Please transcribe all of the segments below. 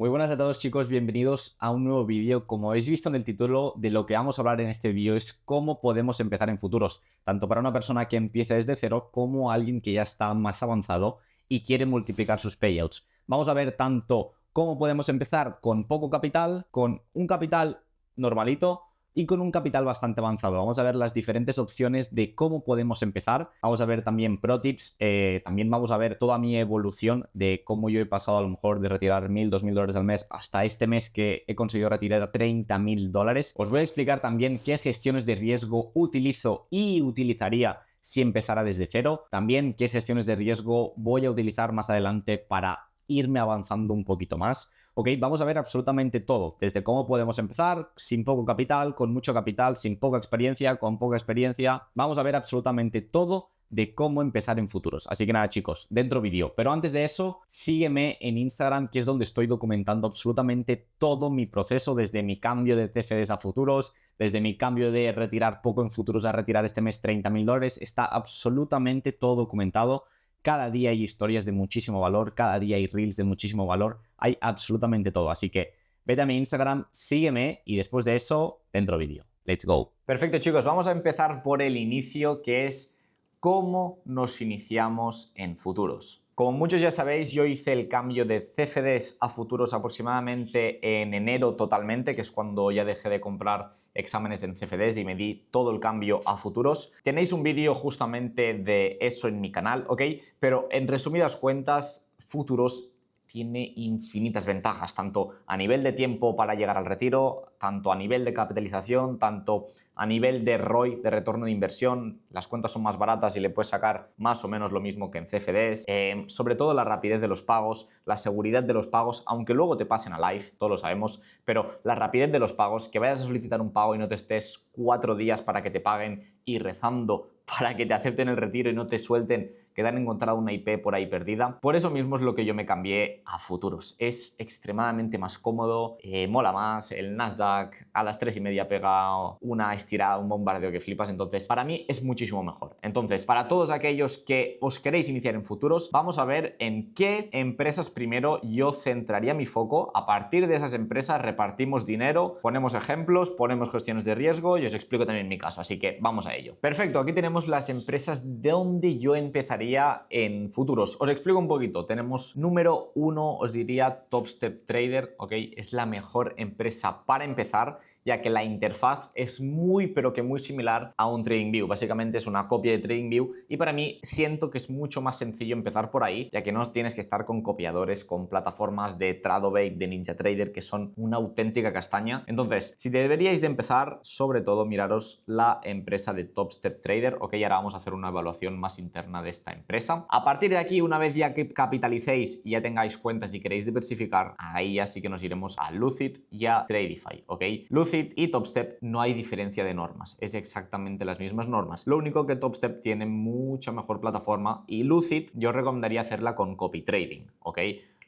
Muy buenas a todos chicos, bienvenidos a un nuevo vídeo. Como habéis visto en el título, de lo que vamos a hablar en este vídeo es cómo podemos empezar en futuros, tanto para una persona que empieza desde cero como alguien que ya está más avanzado y quiere multiplicar sus payouts. Vamos a ver tanto cómo podemos empezar con poco capital, con un capital normalito y con un capital bastante avanzado. Vamos a ver las diferentes opciones de cómo podemos empezar. Vamos a ver también pro tips. También vamos a ver toda mi evolución de cómo yo he pasado a lo mejor de retirar $1.000, $2.000 al mes hasta este mes que he conseguido retirar $30.000. Os voy a explicar también qué gestiones de riesgo utilizo y utilizaría si empezara desde cero. También qué gestiones de riesgo voy a utilizar más adelante para irme avanzando un poquito más. Ok, vamos a ver absolutamente todo, desde cómo podemos empezar, sin poco capital, con mucho capital, sin poca experiencia, con poca experiencia. Vamos a ver absolutamente todo de cómo empezar en futuros. Así que nada chicos, dentro vídeo. Pero antes de eso, sígueme en Instagram, que es donde estoy documentando absolutamente todo mi proceso, desde mi cambio de CFDs a futuros, desde mi cambio de retirar poco en futuros a retirar este mes $30.000. Está absolutamente todo documentado. Cada día hay historias de muchísimo valor, cada día hay reels de muchísimo valor, hay absolutamente todo. Así que vete a mi Instagram, sígueme y después de eso, dentro vídeo. Let's go. Perfecto chicos, vamos a empezar por el inicio, que es cómo nos iniciamos en futuros. Como muchos ya sabéis, yo hice el cambio de CFDs a futuros aproximadamente en enero totalmente, que es cuando ya dejé de comprar exámenes en CFDs y me di todo el cambio a futuros. Tenéis un vídeo justamente de eso en mi canal, ¿ok? Pero en resumidas cuentas, futuros tiene infinitas ventajas, tanto a nivel de tiempo para llegar al retiro, tanto a nivel de capitalización, tanto a nivel de ROI, de retorno de inversión. Las cuentas son más baratas y le puedes sacar más o menos lo mismo que en CFDs. Sobre todo la rapidez de los pagos, la seguridad de los pagos, aunque luego te pasen a live, todos lo sabemos, pero la rapidez de los pagos, que vayas a solicitar un pago y no te estés 4 días para que te paguen y rezando para que te acepten el retiro y no te suelten que te han encontrado una IP por ahí perdida. Por eso mismo es lo que yo me cambié a futuros. Es extremadamente más cómodo, mola más, el Nasdaq a las 3:30 pega una estirada, un bombardeo que flipas, entonces para mí es muchísimo mejor. Entonces, para todos aquellos que os queréis iniciar en futuros, vamos a ver en qué empresas primero yo centraría mi foco. A partir de esas empresas repartimos dinero, ponemos ejemplos, ponemos gestiones de riesgo y os explico también mi caso, así que vamos a ello. Perfecto, aquí tenemos las empresas de donde yo empezaría en futuros. Os explico un poquito. Tenemos número 1, os diría TopStep Trader, ¿ok? Es la mejor empresa para empezar, ya que la interfaz es muy, pero que muy similar a un TradingView. Básicamente es una copia de TradingView y para mí siento que es mucho más sencillo empezar por ahí, ya que no tienes que estar con copiadores, con plataformas de Tradovate, de NinjaTrader, que son una auténtica castaña. Entonces, si deberíais de empezar, sobre todo miraros la empresa de TopStep Trader, ¿ok? Ahora vamos a hacer una evaluación más interna de esta empresa. A partir de aquí, una vez ya que capitalicéis y ya tengáis cuentas y queréis diversificar, ahí ya sí que nos iremos a Lucid y a Tradify, ¿ok? Lucid y TopStep no hay diferencia de normas, es exactamente las mismas normas. Lo único que TopStep tiene mucha mejor plataforma y Lucid yo recomendaría hacerla con copy trading, ¿ok?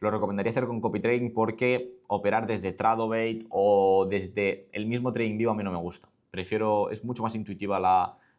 Lo recomendaría hacer con copy trading porque operar desde Tradovate o desde el mismo TradingView a mí no me gusta. Prefiero, es mucho más intuitiva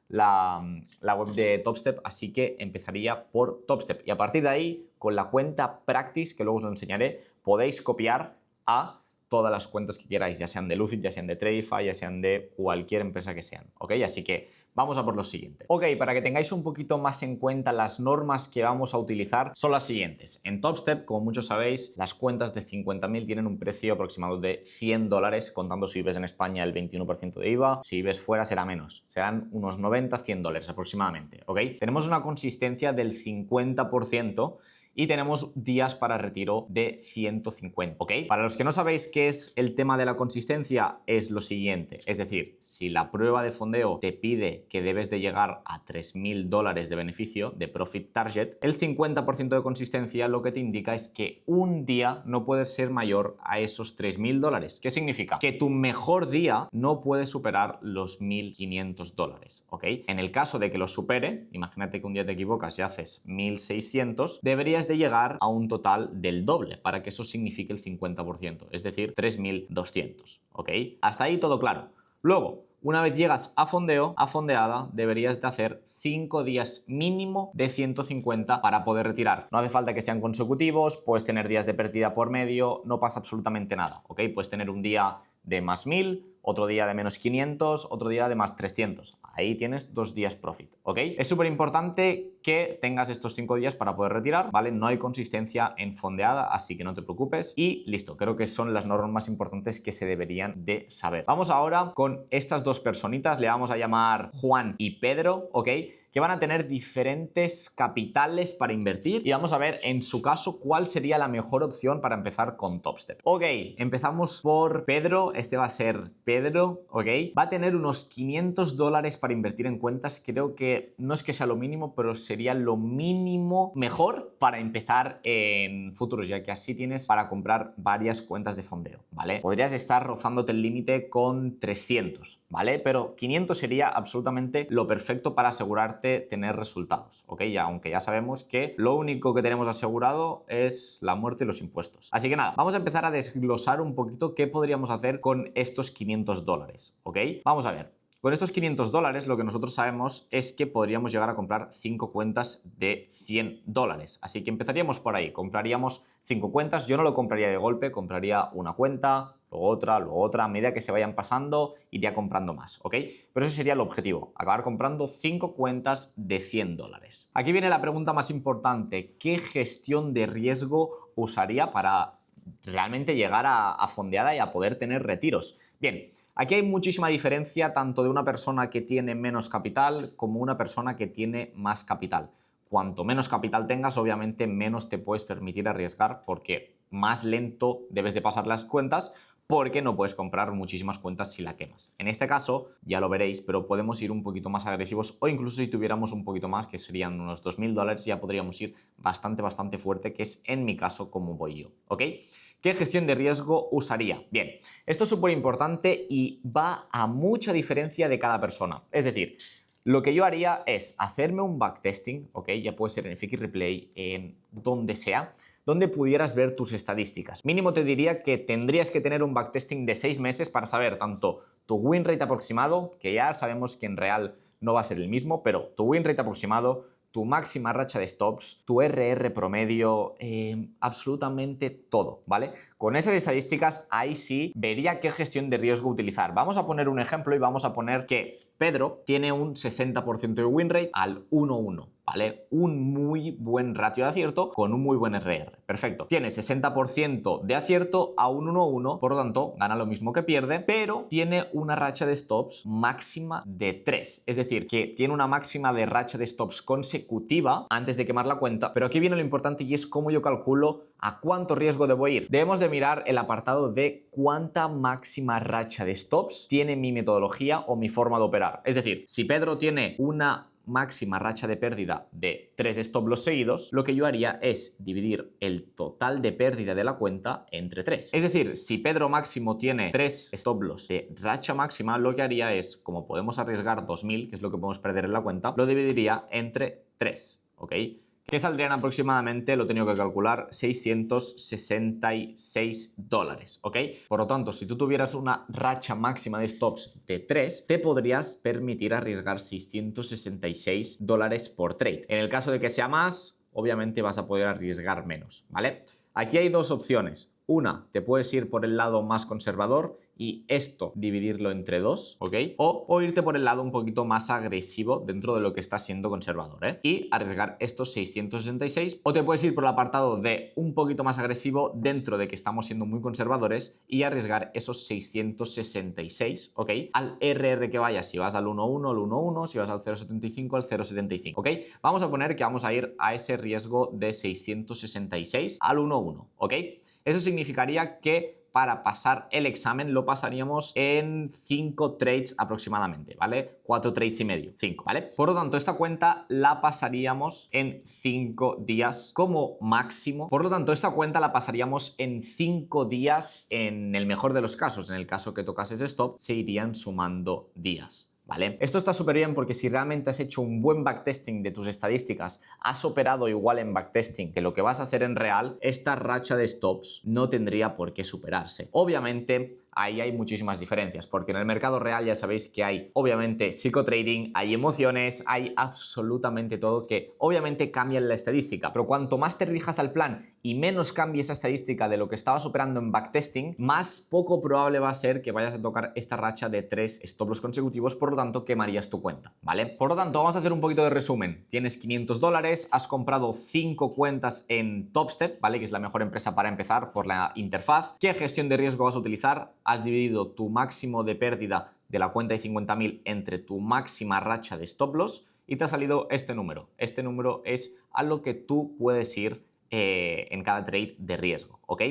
la web de TopStep, así que empezaría por TopStep y a partir de ahí, con la cuenta Practice, que luego os lo enseñaré, podéis copiar a todas las cuentas que queráis, ya sean de Lucid, ya sean de Tradify, ya sean de cualquier empresa que sean, ¿ok? Así que vamos a por lo siguiente. Ok, para que tengáis un poquito más en cuenta las normas que vamos a utilizar son las siguientes. En TopStep, como muchos sabéis, las cuentas de 50.000 tienen un precio aproximado de $100, contando si vives en España el 21% de IVA, si vives fuera será menos, serán unos 90, $100 aproximadamente, ¿ok? Tenemos una consistencia del 50% y tenemos días para retiro de 150, ¿ok? Para los que no sabéis qué es el tema de la consistencia, es lo siguiente, es decir, si la prueba de fondeo te pide que debes de llegar a $3.000 de beneficio, de profit target, el 50% de consistencia lo que te indica es que un día no puede ser mayor a esos $3.000. ¿Qué significa? Que tu mejor día no puede superar los $1.500, ¿ok? En el caso de que lo supere, imagínate que un día te equivocas y haces 1.600, deberías de llegar a un total del doble para que eso signifique el 50%, es decir, 3.200, ¿ok? Hasta ahí todo claro. Luego, una vez llegas a fondeo, a fondeada, deberías de hacer 5 días mínimo de 150 para poder retirar. No hace falta que sean consecutivos, puedes tener días de pérdida por medio, no pasa absolutamente nada, ¿ok? Puedes tener un día de más 1000, otro día de menos 500, otro día de más 300. Ahí tienes 2 días profit, ¿ok? Es súper importante que tengas estos 5 días para poder retirar, ¿vale? No hay consistencia en fondeada, así que no te preocupes. Y listo, creo que son las normas más importantes que se deberían de saber. Vamos ahora con estas dos personitas, le vamos a llamar Juan y Pedro, ¿ok? Que van a tener diferentes capitales para invertir y vamos a ver en su caso cuál sería la mejor opción para empezar con Topstep. Ok, empezamos por Pedro, este va a ser Pedro, ¿ok? Va a tener unos $500 para invertir en cuentas, creo que no es que sea lo mínimo, pero sería lo mínimo mejor para empezar en futuros, ya que así tienes para comprar varias cuentas de fondeo, ¿vale? Podrías estar rozándote el límite con 300, ¿vale? Pero 500 sería absolutamente lo perfecto para asegurarte tener resultados, ¿ok? Aunque ya sabemos que lo único que tenemos asegurado es la muerte y los impuestos. Así que nada, vamos a empezar a desglosar un poquito qué podríamos hacer con estos $500, ¿ok? Vamos a ver. Con estos $500 lo que nosotros sabemos es que podríamos llegar a comprar 5 cuentas de $100. Así que empezaríamos por ahí, compraríamos 5 cuentas, yo no lo compraría de golpe, compraría una cuenta, luego otra, a medida que se vayan pasando iría comprando más, ¿ok? Pero ese sería el objetivo, acabar comprando 5 cuentas de $100. Aquí viene la pregunta más importante, ¿qué gestión de riesgo usaría para realmente llegar a fondeada y a poder tener retiros? Bien, aquí hay muchísima diferencia tanto de una persona que tiene menos capital como una persona que tiene más capital. Cuanto menos capital tengas, obviamente menos te puedes permitir arriesgar porque más lento debes de pasar las cuentas porque no puedes comprar muchísimas cuentas si la quemas. En este caso, ya lo veréis, pero podemos ir un poquito más agresivos o incluso si tuviéramos un poquito más, que serían unos $2000, ya podríamos ir bastante fuerte, que es en mi caso como voy yo, ¿ok? ¿Qué gestión de riesgo usaría? Bien, esto es súper importante y va a mucha diferencia de cada persona. Es decir, lo que yo haría es hacerme un backtesting, ¿ok? Ya puede ser en FX Replay, en donde sea, donde pudieras ver tus estadísticas. Mínimo te diría que tendrías que tener un backtesting de 6 meses para saber tanto tu win rate aproximado, que ya sabemos que en real no va a ser el mismo, pero tu win rate aproximado, tu máxima racha de stops, tu RR promedio, absolutamente todo, ¿vale? Con esas estadísticas, ahí sí vería qué gestión de riesgo utilizar. Vamos a poner un ejemplo y vamos a poner que Pedro tiene un 60% de win rate al 1-1. ¿Vale? Un muy buen ratio de acierto con un muy buen RR. Perfecto. Tiene 60% de acierto a un 1-1, por lo tanto, gana lo mismo que pierde, pero tiene una racha de stops máxima de 3. Es decir, que tiene una máxima de racha de stops consecutiva antes de quemar la cuenta, pero aquí viene lo importante y es cómo yo calculo a cuánto riesgo debo ir. Debemos de mirar el apartado de cuánta máxima racha de stops tiene mi metodología o mi forma de operar. Es decir, si Pedro tiene una máxima racha de pérdida de 3 stop loss seguidos, lo que yo haría es dividir el total de pérdida de la cuenta entre 3. Es decir, si Pedro máximo tiene 3 stop loss de racha máxima, lo que haría es, como podemos arriesgar 2000, que es lo que podemos perder en la cuenta, lo dividiría entre 3, ¿ok? Que saldrían aproximadamente, lo he tenido que calcular, $666, ¿ok? Por lo tanto, si tú tuvieras una racha máxima de stops de 3, te podrías permitir arriesgar $666 por trade. En el caso de que sea más, obviamente vas a poder arriesgar menos, ¿vale? Aquí hay dos opciones. Una, te puedes ir por el lado más conservador y esto dividirlo entre 2, ¿ok? O irte por el lado un poquito más agresivo dentro de lo que está siendo conservador, ¿eh? Y arriesgar estos 666. O te puedes ir por el apartado de un poquito más agresivo dentro de que estamos siendo muy conservadores y arriesgar esos 666, ¿ok? Al RR que vayas, si vas al 1.1, al 1.1, si vas al 0.75, al 0.75, ¿ok? Vamos a poner que vamos a ir a ese riesgo de 666 al 1.1, ¿ok? Eso significaría que para pasar el examen lo pasaríamos en 5 trades aproximadamente, ¿vale? 4 trades y medio, 5, ¿vale? Por lo tanto, esta cuenta la pasaríamos en 5 días como máximo. Por lo tanto, esta cuenta la pasaríamos en 5 días en el mejor de los casos. En el caso que tocases stop, se irían sumando días. ¿vale? Esto está súper bien porque si realmente has hecho un buen backtesting de tus estadísticas, has operado igual en backtesting que lo que vas a hacer en real, esta racha de stops no tendría por qué superarse. Obviamente, ahí hay muchísimas diferencias, porque en el mercado real ya sabéis que hay, obviamente, psicotrading, hay emociones, hay absolutamente todo que obviamente cambia la estadística, pero cuanto más te rijas al plan y menos cambie esa estadística de lo que estabas operando en backtesting, más poco probable va a ser que vayas a tocar esta racha de 3 stop loss consecutivos, por lo tanto quemarías tu cuenta, ¿vale? Por lo tanto, vamos a hacer un poquito de resumen. Tienes $500, has comprado 5 cuentas en Topstep, ¿vale? Que es la mejor empresa para empezar por la interfaz. ¿Qué gestión de riesgo vas a utilizar? Has dividido tu máximo de pérdida de la cuenta de 50.000 entre tu máxima racha de stop loss y te ha salido este número. Este número es a lo que tú puedes ir en cada trade de riesgo, ¿ok?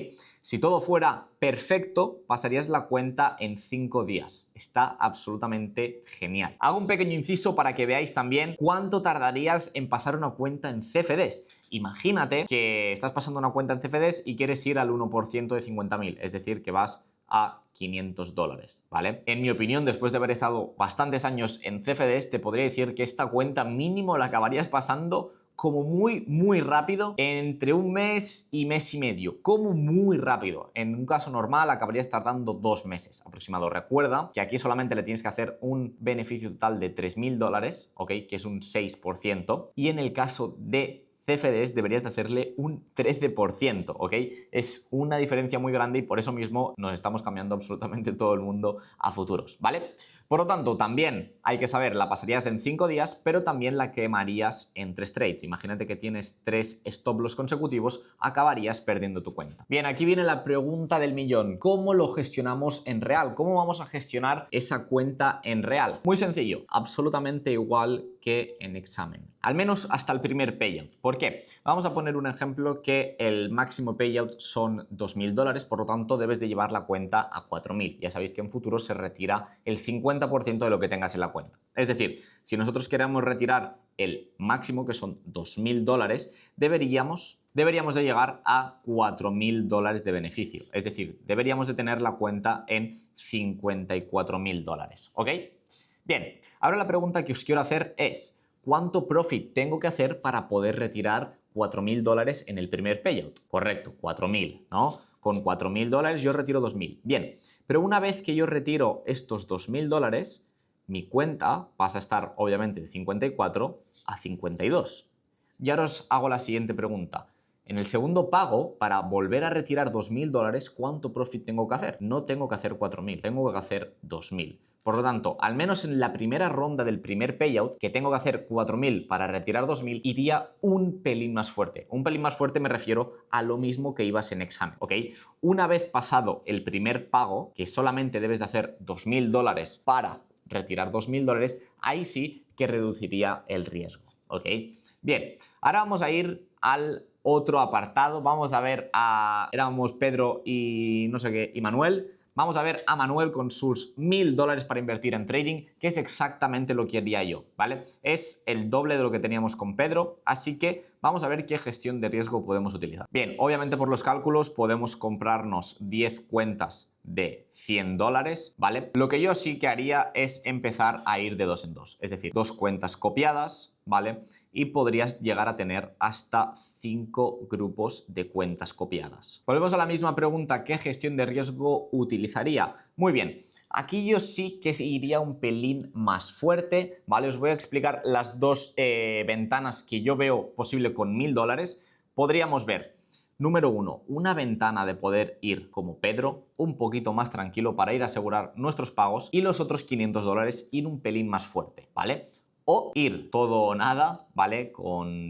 Si todo fuera perfecto, pasarías la cuenta en 5 días. Está absolutamente genial. Hago un pequeño inciso para que veáis también cuánto tardarías en pasar una cuenta en CFDs. Imagínate que estás pasando una cuenta en CFDs y quieres ir al 1% de 50.000, es decir, que vas a $500, ¿vale? En mi opinión, después de haber estado bastantes años en CFDs, te podría decir que esta cuenta mínimo la acabarías pasando como muy rápido, entre un mes y mes y medio, como muy rápido. En un caso normal acabarías tardando 2 meses aproximado. Recuerda que aquí solamente le tienes que hacer un beneficio total de $3.000, ¿ok? Que es un 6%, y en el caso de CFDs deberías de hacerle un 13%, ¿ok? Es una diferencia muy grande y por eso mismo nos estamos cambiando absolutamente todo el mundo a futuros, ¿vale? Por lo tanto, también hay que saber, la pasarías en 5 días, pero también la quemarías en 3 trades. Imagínate que tienes 3 stop loss consecutivos, acabarías perdiendo tu cuenta. Bien, aquí viene la pregunta del millón. ¿Cómo lo gestionamos en real? ¿Cómo vamos a gestionar esa cuenta en real? Muy sencillo, absolutamente igual que en examen. Al menos hasta el primer payout. ¿Por qué? Vamos a poner un ejemplo que el máximo payout son $2.000, por lo tanto debes de llevar la cuenta a 4.000. Ya sabéis que en futuro se retira el 50% de lo que tengas en la cuenta. Es decir, si nosotros queremos retirar el máximo, que son $2.000, deberíamos de llegar a $4.000 de beneficio. Es decir, deberíamos de tener la cuenta en $54.000, ¿ok? Bien, ahora la pregunta que os quiero hacer es: ¿cuánto profit tengo que hacer para poder retirar $4.000 en el primer payout? Correcto, 4.000, ¿no? Con $4.000 yo retiro 2.000. Bien, pero una vez que yo retiro estos $2.000, mi cuenta pasa a estar obviamente de 54 a 52. Y ahora os hago la siguiente pregunta. En el segundo pago, para volver a retirar $2.000, ¿cuánto profit tengo que hacer? No tengo que hacer 4.000, tengo que hacer 2.000. Por lo tanto, al menos en la primera ronda del primer payout, que tengo que hacer 4.000 para retirar 2.000, iría un pelín más fuerte. Un pelín más fuerte me refiero a lo mismo que ibas en examen, ¿ok? Una vez pasado el primer pago, que solamente debes de hacer $2.000 para retirar $2.000, ahí sí que reduciría el riesgo, ¿ok? Bien, ahora vamos a ir al otro apartado. Vamos a ver éramos Pedro y no sé qué, y Manuel. Vamos a ver a Manuel con sus $1.000 para invertir en trading, que es exactamente lo que haría yo, ¿vale? Es el doble de lo que teníamos con Pedro, así que vamos a ver qué gestión de riesgo podemos utilizar. Bien, obviamente por los cálculos podemos comprarnos 10 cuentas de $100, ¿vale? Lo que yo sí que haría es empezar a ir de 2 en 2, es decir, 2 cuentas copiadas, ¿vale? Y podrías llegar a tener hasta 5 grupos de cuentas copiadas. Volvemos a la misma pregunta: ¿qué gestión de riesgo utilizaría? Muy bien, aquí yo sí que iría un pelín más fuerte, ¿vale? Os voy a explicar las dos ventanas que yo veo posible con $1.000. Podríamos ver, número 1, una ventana de poder ir como Pedro, un poquito más tranquilo para ir a asegurar nuestros pagos, y los otros $500 ir un pelín más fuerte, ¿vale? O ir todo o nada, ¿vale?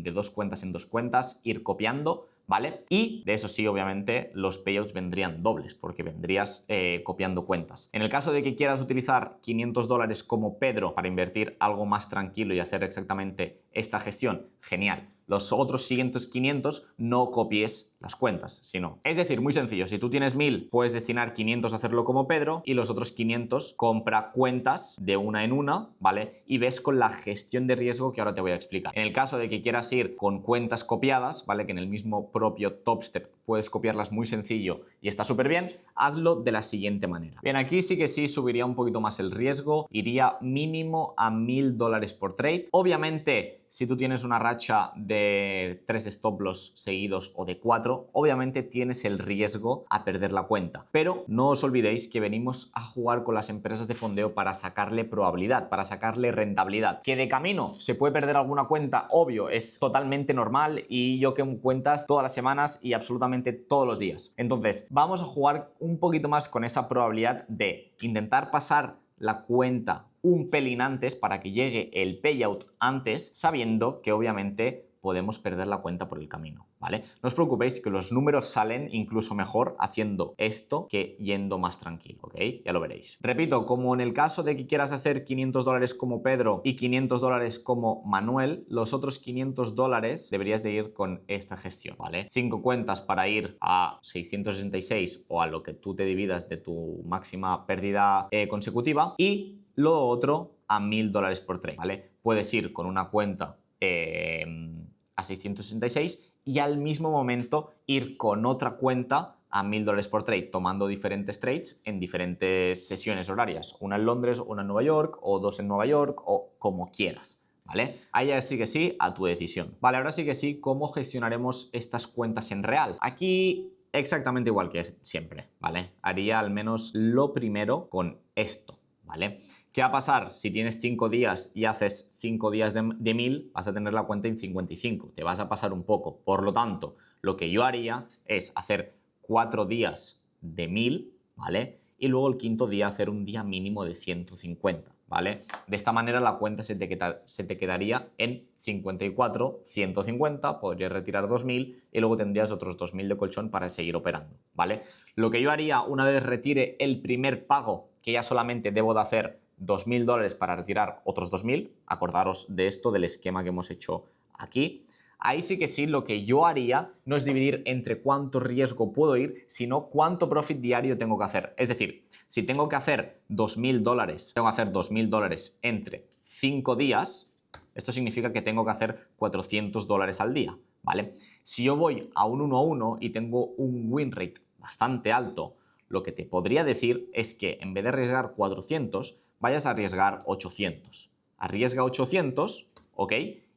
De 2 cuentas en 2 cuentas, ir copiando, ¿vale? Y de eso sí, obviamente, los payouts vendrían dobles, porque vendrías copiando cuentas. En el caso de que quieras utilizar $500 como Pedro para invertir algo más tranquilo y hacer exactamente esta gestión, genial. los otros siguientes 500 no copies las cuentas, sino. Es decir, muy sencillo, si tú tienes 1000, puedes destinar 500 a hacerlo como Pedro y los otros 500 compra cuentas de una en una, ¿vale? Y ves con la gestión de riesgo que ahora te voy a explicar. En el caso de que quieras ir con cuentas copiadas, ¿vale? Que en el mismo propio Topstep puedes copiarlas muy sencillo y está súper bien, hazlo de la siguiente manera. Bien, aquí sí que sí subiría un poquito más el riesgo, iría mínimo a $1000 por trade. Obviamente, si tú tienes una racha de 3 stop loss seguidos o de 4, obviamente tienes el riesgo a perder la cuenta. Pero no os olvidéis que venimos a jugar con las empresas de fondeo para sacarle probabilidad, para sacarle rentabilidad. Que de camino se puede perder alguna cuenta, obvio, es totalmente normal y yo quemo cuentas todas las semanas y absolutamente todos los días. Entonces, vamos a jugar un poquito más con esa probabilidad de intentar pasar la cuenta un pelín antes para que llegue el payout antes, sabiendo que obviamente podemos perder la cuenta por el camino, ¿vale? No os preocupéis que los números salen incluso mejor haciendo esto que yendo más tranquilo, ¿ok? Ya lo veréis. Repito, como en el caso de que quieras hacer $500 como Pedro y $500 como Manuel, los otros $500 deberías de ir con esta gestión, ¿vale? 5 cuentas para ir a 666 o a lo que tú te dividas de tu máxima pérdida consecutiva y lo otro a $1000 por trade, ¿vale? Puedes ir con una cuenta a 666 y al mismo momento ir con otra cuenta a $1000 por trade, tomando diferentes trades en diferentes sesiones horarias, una en Londres, una en Nueva York o 2 en Nueva York o como quieras, ¿vale? Ahí ya sí que sí, a tu decisión. Vale, ahora sí que sí, ¿cómo gestionaremos estas cuentas en real? Aquí exactamente igual que siempre, ¿vale? Haría al menos lo primero con esto, ¿vale? ¿Qué va a pasar? Si tienes 5 días y haces 5 días de 1000, vas a tener la cuenta en 55. Te vas a pasar un poco. Por lo tanto, lo que yo haría es hacer 4 días de 1000, ¿vale? Y luego el quinto día hacer un día mínimo de 150, ¿vale? De esta manera la cuenta se te quedaría en 54, 150, podrías retirar 2000 y luego tendrías otros 2000 de colchón para seguir operando, ¿vale? Lo que yo haría una vez retire el primer pago, que ya solamente debo de hacer $2000 para retirar otros 2000, acordaros de esto, del esquema que hemos hecho aquí. Ahí sí que sí, lo que yo haría no es dividir entre cuánto riesgo puedo ir, sino cuánto profit diario tengo que hacer. Es decir, si tengo que hacer $2000, tengo que hacer $2000 entre 5 días, esto significa que tengo que hacer $400 al día, ¿vale? Si yo voy a un 1 a 1 y tengo un win rate bastante alto, lo que te podría decir es que en vez de arriesgar 400, vayas a arriesgar 800. Arriesga 800, ¿ok?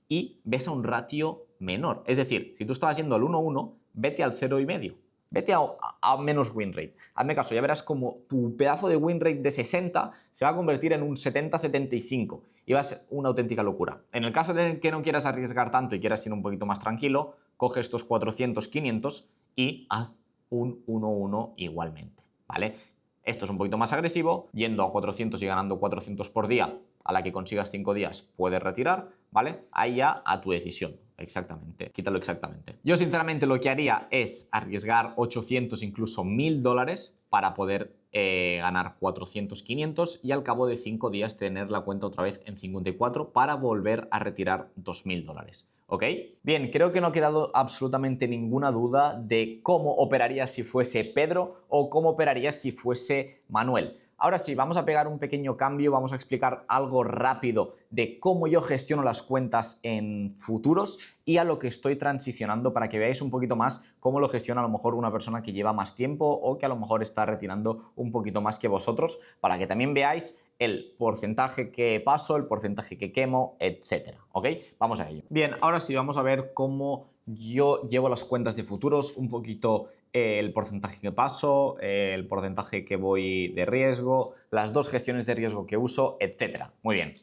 Y ves a un ratio menor. Es decir, si tú estabas yendo al 1-1, vete al 0,5. Vete a menos win rate. Hazme caso, ya verás como tu pedazo de win rate de 60 se va a convertir en un 70-75 y va a ser una auténtica locura. En el caso de que no quieras arriesgar tanto y quieras ir un poquito más tranquilo, coge estos 400, 500 y haz un 1-1 igualmente, ¿vale? Esto es un poquito más agresivo, yendo a 400 y ganando 400 por día, a la que consigas 5 días puedes retirar, ¿vale? Ahí ya a tu decisión, exactamente, quítalo exactamente. Yo sinceramente lo que haría es arriesgar 800, incluso $1000 para poder ganar 400, 500 y al cabo de 5 días tener la cuenta otra vez en 54 para volver a retirar $2000. ¿Ok? Bien, creo que no ha quedado absolutamente ninguna duda de cómo operaría si fuese Pedro o cómo operaría si fuese Manuel. Ahora sí, vamos a pegar un pequeño cambio, vamos a explicar algo rápido de cómo yo gestiono las cuentas en futuros y a lo que estoy transicionando para que veáis un poquito más cómo lo gestiona a lo mejor una persona que lleva más tiempo o que a lo mejor está retirando un poquito más que vosotros, para que también veáis el porcentaje que paso, el porcentaje que quemo, etcétera, ¿ok? Vamos a ello. Bien, ahora sí vamos a ver cómo yo llevo las cuentas de futuros, un poquito el porcentaje que paso, el porcentaje que voy de riesgo, las dos gestiones de riesgo que uso, etcétera. Muy bien.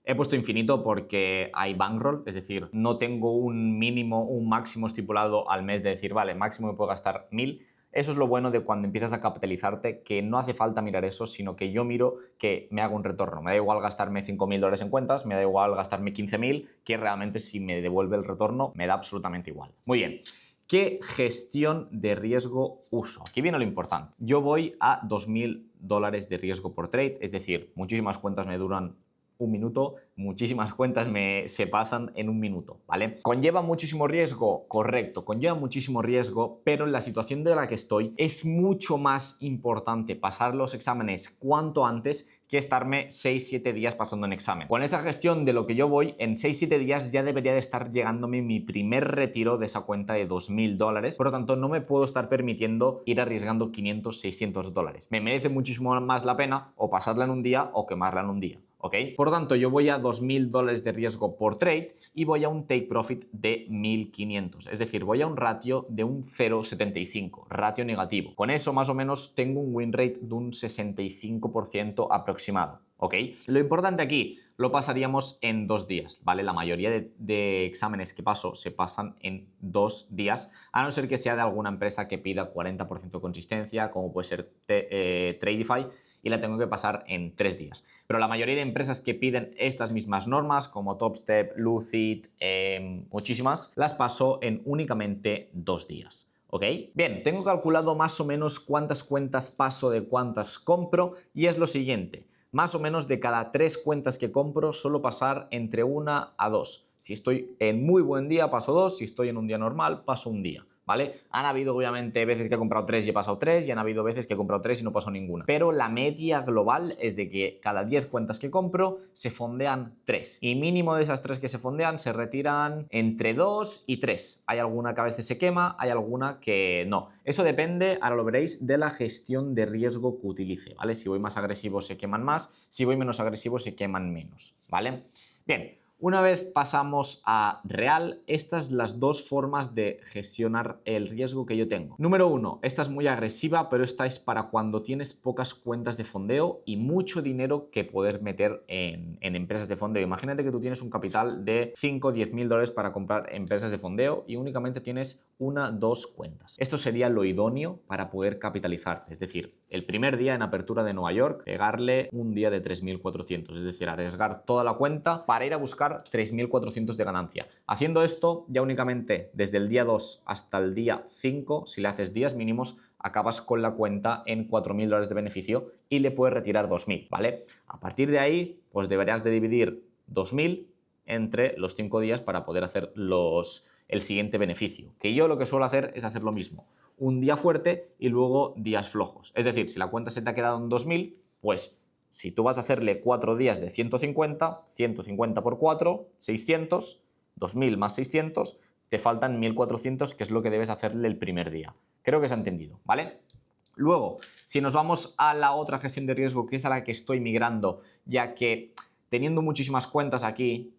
He puesto infinito porque hay bankroll, es decir, no tengo un mínimo, un máximo estipulado al mes de decir, vale, máximo me puedo gastar 1000. Eso es lo bueno de cuando empiezas a capitalizarte, que no hace falta mirar eso, sino que yo miro que me hago un retorno. Me da igual gastarme $5000 en cuentas, me da igual gastarme 15000, que realmente si me devuelve el retorno me da absolutamente igual. Muy bien. ¿Qué gestión de riesgo uso? Aquí viene lo importante. Yo voy a $2000 de riesgo por trade, es decir, muchísimas cuentas me duran un minuto, muchísimas cuentas se pasan en un minuto, ¿vale? ¿Conlleva muchísimo riesgo? Correcto, conlleva muchísimo riesgo, pero en la situación de la que estoy es mucho más importante pasar los exámenes cuanto antes que estarme 6-7 días pasando en examen. Con esta gestión de lo que yo voy, en 6-7 días ya debería de estar llegándome mi primer retiro de esa cuenta de $2000, por lo tanto no me puedo estar permitiendo ir arriesgando $500-600. Me merece muchísimo más la pena o pasarla en un día o quemarla en un día. ¿Ok? Por lo tanto, yo voy a $2000 de riesgo por trade y voy a un take profit de 1500. Es decir, voy a un ratio de un 0,75, ratio negativo. Con eso, más o menos, tengo un win rate de un 65% aproximado. ¿Ok? Lo importante aquí lo pasaríamos en 2 días, ¿vale? La mayoría de exámenes que paso se pasan en 2 días, a no ser que sea de alguna empresa que pida 40% de consistencia, como puede ser Tradify, y la tengo que pasar en 3 días. Pero la mayoría de empresas que piden estas mismas normas, como Topstep, Lucid, muchísimas, las paso en únicamente 2 días. ¿Ok? Bien, tengo calculado más o menos cuántas cuentas paso de cuántas compro y es lo siguiente. Más o menos de cada 3 cuentas que compro suelo pasar entre 1 a 2. Si estoy en muy buen día paso 2, si estoy en un día normal paso un día. ¿Vale? Han habido obviamente veces que he comprado 3 y he pasado 3 y han habido veces que he comprado 3 y no paso ninguna. Pero la media global es de que cada 10 cuentas que compro se fondean 3. Y mínimo de esas 3 que se fondean se retiran entre 2 y 3. Hay alguna que a veces se quema, hay alguna que no. Eso depende, ahora lo veréis, de la gestión de riesgo que utilice, ¿vale? Si voy más agresivo se queman más, si voy menos agresivo se queman menos, ¿vale? Bien. Una vez pasamos a real, estas las 2 formas de gestionar el riesgo que yo tengo. Número 1, esta es muy agresiva, pero esta es para cuando tienes pocas cuentas de fondeo y mucho dinero que poder meter en empresas de fondeo. Imagínate que tú tienes un capital de 5 o 10 mil dólares para comprar empresas de fondeo y únicamente tienes 1 o 2 cuentas. Esto sería lo idóneo para poder capitalizarte, es decir, el primer día en apertura de Nueva York, pegarle un día de 3.400, es decir, arriesgar toda la cuenta para ir a buscar 3.400 de ganancia. Haciendo esto, ya únicamente desde el día 2 hasta el día 5, si le haces días mínimos, acabas con la cuenta en 4.000 dólares de beneficio y le puedes retirar 2.000, ¿vale? A partir de ahí, pues deberías de dividir 2.000 entre los 5 días para poder hacer el siguiente beneficio. Que yo lo que suelo hacer es hacer lo mismo. Un día fuerte y luego días flojos. Es decir, si la cuenta se te ha quedado en 2.000, pues si tú vas a hacerle 4 días de 150, 150 por 4, 600, 2.000 más 600, te faltan 1.400, que es lo que debes hacerle el primer día. Creo que se ha entendido, ¿vale? Luego, si nos vamos a la otra gestión de riesgo, que es a la que estoy migrando, ya que teniendo muchísimas cuentas aquí,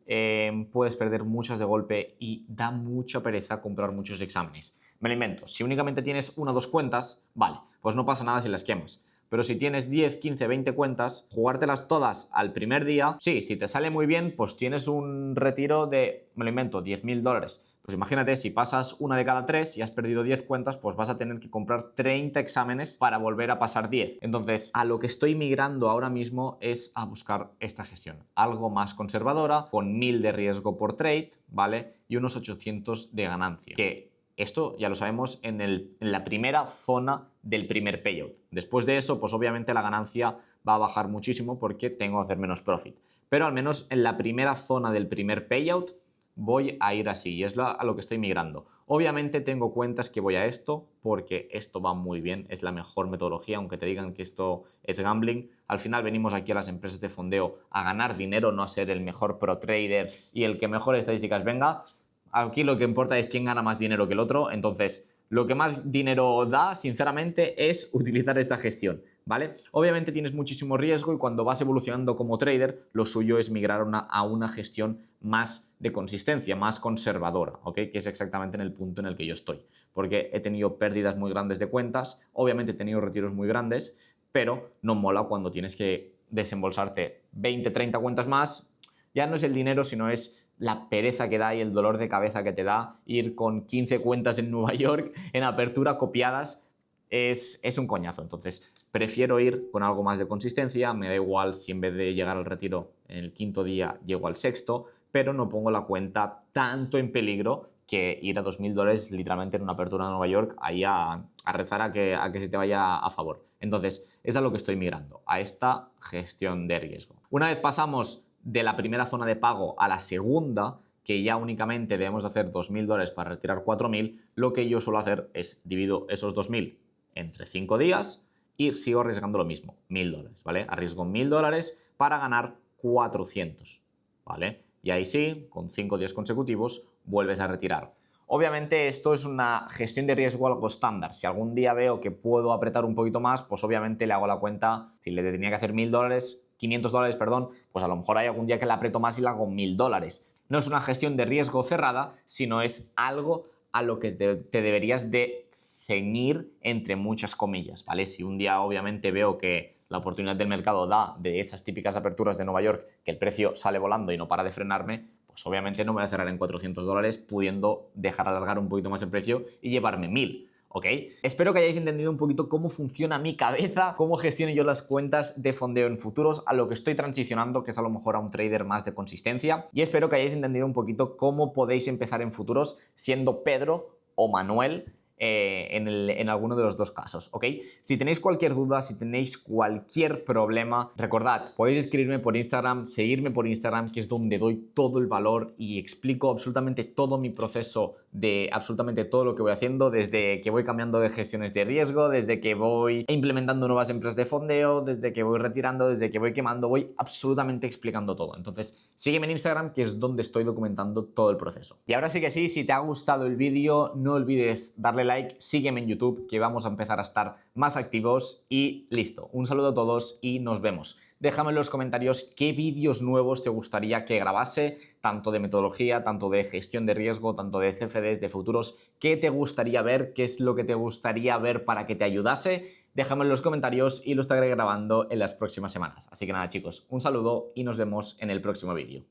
puedes perder muchas de golpe y da mucha pereza comprar muchos exámenes. Me lo invento, si únicamente tienes 1 o 2 cuentas, vale, pues no pasa nada si las quemas. Pero si tienes 10, 15, 20 cuentas, jugártelas todas al primer día, sí, si te sale muy bien, pues tienes un retiro de, me lo invento, 10.000 dólares. Pues imagínate, si pasas una de cada 3 y has perdido 10 cuentas, pues vas a tener que comprar 30 exámenes para volver a pasar 10. Entonces, a lo que estoy migrando ahora mismo es a buscar esta gestión. Algo más conservadora, con 1.000 de riesgo por trade, ¿vale? Y unos 800 de ganancia. Que esto ya lo sabemos en la primera zona del primer payout. Después de eso, pues obviamente la ganancia va a bajar muchísimo porque tengo que hacer menos profit. Pero al menos en la primera zona del primer payout voy a ir así y es a lo que estoy migrando. Obviamente tengo cuentas que voy a esto porque esto va muy bien, es la mejor metodología, aunque te digan que esto es gambling. Al final venimos aquí a las empresas de fondeo a ganar dinero, no a ser el mejor pro trader y el que mejor estadísticas venga. Aquí lo que importa es quién gana más dinero que el otro, entonces lo que más dinero da, sinceramente, es utilizar esta gestión, ¿vale? Obviamente tienes muchísimo riesgo y cuando vas evolucionando como trader, lo suyo es migrar a una gestión más de consistencia, más conservadora, ¿ok? Que es exactamente en el punto en el que yo estoy, porque he tenido pérdidas muy grandes de cuentas, obviamente he tenido retiros muy grandes, pero no mola cuando tienes que desembolsarte 20, 30 cuentas más. Ya no es el dinero, sino es la pereza que da y el dolor de cabeza que te da ir con 15 cuentas en Nueva York en apertura copiadas. Es un coñazo. Entonces, prefiero ir con algo más de consistencia. Me da igual si en vez de llegar al retiro en el 5.º día llego al 6.º, pero no pongo la cuenta tanto en peligro que ir a 2.000 dólares literalmente en una apertura de Nueva York ahí a rezar a que se te vaya a favor. Entonces, es a lo que estoy migrando, a esta gestión de riesgo. Una vez pasamos de la primera zona de pago a la segunda, que ya únicamente debemos de hacer $2.000 para retirar 4.000, lo que yo suelo hacer es divido esos 2.000 entre 5 días y sigo arriesgando lo mismo, $1.000, ¿vale? Arriesgo $1.000 para ganar 400, ¿vale? Y ahí sí, con 5 días consecutivos, vuelves a retirar. Obviamente esto es una gestión de riesgo algo estándar. Si algún día veo que puedo apretar un poquito más, pues obviamente le hago la cuenta. Si le tenía que hacer $1.000, $500, perdón, pues a lo mejor hay algún día que le aprieto más y le hago $1.000. No es una gestión de riesgo cerrada, sino es algo a lo que te deberías de ceñir entre muchas comillas, ¿vale? Si un día obviamente veo que la oportunidad del mercado da de esas típicas aperturas de Nueva York, que el precio sale volando y no para de frenarme, pues obviamente no me voy a cerrar en $400 pudiendo dejar alargar un poquito más el precio y llevarme 1.000. ¿Ok? Espero que hayáis entendido un poquito cómo funciona mi cabeza, cómo gestiono yo las cuentas de fondeo en futuros, a lo que estoy transicionando, que es a lo mejor a un trader más de consistencia, y espero que hayáis entendido un poquito cómo podéis empezar en futuros siendo Pedro o Manuel en alguno de los dos casos, ¿ok? Si tenéis cualquier duda, si tenéis cualquier problema, recordad, podéis escribirme por Instagram, seguirme por Instagram, que es donde doy todo el valor y explico absolutamente todo mi proceso de absolutamente todo lo que voy haciendo, desde que voy cambiando de gestiones de riesgo, desde que voy implementando nuevas empresas de fondeo, desde que voy retirando, desde que voy quemando, voy absolutamente explicando todo. Entonces, sígueme en Instagram, que es donde estoy documentando todo el proceso. Y ahora sí que sí, si te ha gustado el vídeo, no olvides darle like, sígueme en YouTube, que vamos a empezar a estar más activos y listo. Un saludo a todos y nos vemos. Déjame en los comentarios qué vídeos nuevos te gustaría que grabase, tanto de metodología, tanto de gestión de riesgo, tanto de CFDs, de futuros, qué te gustaría ver, qué es lo que te gustaría ver para que te ayudase. Déjame en los comentarios y lo estaré grabando en las próximas semanas. Así que nada, chicos, un saludo y nos vemos en el próximo vídeo.